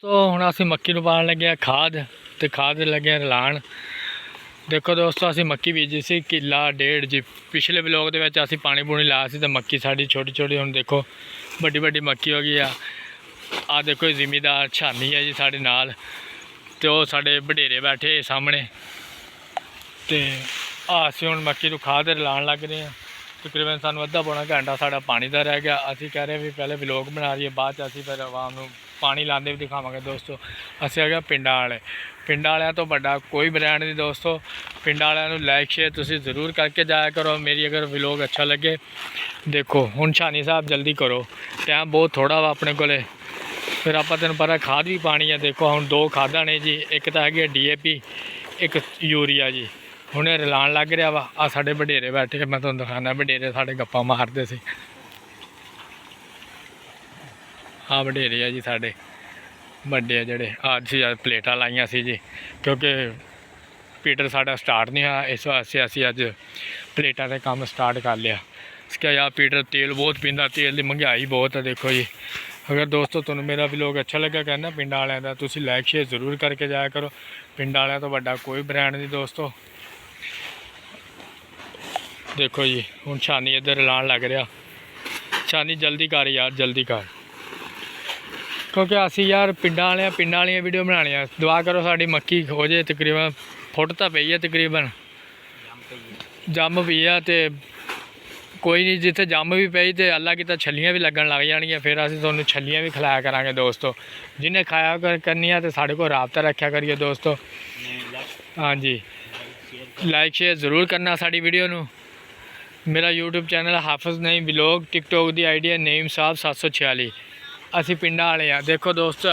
तो हुण असीं मक्की नूं पाउण लगे खाद, ते खाद लगे रलाउण। देखो दोस्तों, असीं मक्की बीजी सी किला डेढ़ जी। पिछले ब्लॉग दे विच असीं पानी पूनी लाया सी, ते मक्की साडी छोटी छोटी हुण देखो बड़ी बड़ी मक्की हो गई आ। देखो जिमीदार छानी है जी साडे नाल, ते ओह साडे वडेरे बैठे सामने। ते असीं हुण मक्की नूं खाद रलाउण लग रहे हैं। तकरीबन सानूं अद्धा पौना घंटा साडा पानी दा रह गया। असीं कह रहे भी पहले ब्लॉग बना रही है, बाद च असीं फिर आवाम नूं पानी लाते भी दिखावांगे। दोस्तों असीं आ गए पिंडां वाले। पिंडां वालियां तो बड़ा कोई ब्रांड नहीं दोस्तों। पिंडां वालियां नूं लाइक शेयर तुसीं जरूर करके जाया करो। मेरी अगर व्लॉग अच्छा लगे, देखो हुण छानी साहब जल्दी करो, टाइम बहुत थोड़ा वा अपने कोले। फिर आपां तैनूं पता खाद भी पानी है। देखो हुण दो खादां ने जी, एक तां हैगी DAP, एक यूरिया जी। हुणे रलाउण लग रहा वा। आ साडे वडेरे बैठे, मैं तुहानूं दिखाना वडेरे साडे गप्पां मारदे सी। हाँ वडेरे है जी साडे ਵੱਡੇ ਜਿਹੜੇ ਅੱਜ ਪਲੇਟਾਂ ਲਾਈਆਂ ਸੀ ਜੀ, ਕਿਉਂਕਿ ਪੀਟਰ ਸਾਡਾ ਸਟਾਰਟ ਨਹੀਂ ਹੋਇਆ, ਇਸ ਵਾਸਤੇ ਅਸੀਂ ਅੱਜ ਪਲੇਟਾਂ ਦੇ ਕੰਮ ਸਟਾਰਟ ਕਰ ਲਿਆ। इसका यार पीटर तेल बहुत पींदा, तेल की महंगाई बहुत है। देखो जी, अगर दोस्तों तुहानूं मेरा व्लॉग अच्छा लगा कहना पिंडां वालियां दा, तुसीं लाइक शेयर जरूर करके जाया करो। पिंडां वालियां तो वड्डा कोई ब्रांड नहीं दोस्तों। देखो जी हुण छानी इधर लाण लग रहा। छानी जल्दी कर यार, जल्दी कर, क्योंकि असी यार पिंडां वालियां वीडियो बनानी। दुआ करो साडी मक्की हो जाए, तकरीबन फुट तो पई है, तकरीबन जम पई है। तो कोई नहीं, जिथे जम भी पई तो अल्लाह की छलियां भी लगन लग जाएगी। फिर असीं तुहानूं छलियां भी खिलाया करांगे दोस्तों। जिन्हें खाया करनी है तो साढ़े को राबता रखा करिए दोस्तों। हाँ जी, लाइक शेयर जरूर करना साड़ी वीडियो नूं। मेरा यूट्यूब चैनल हाफिज़ नहीं व्लॉग, टिकटॉक की ID है नेम साहब 746। असीं पिंडां वाले आ। देखो दोस्तों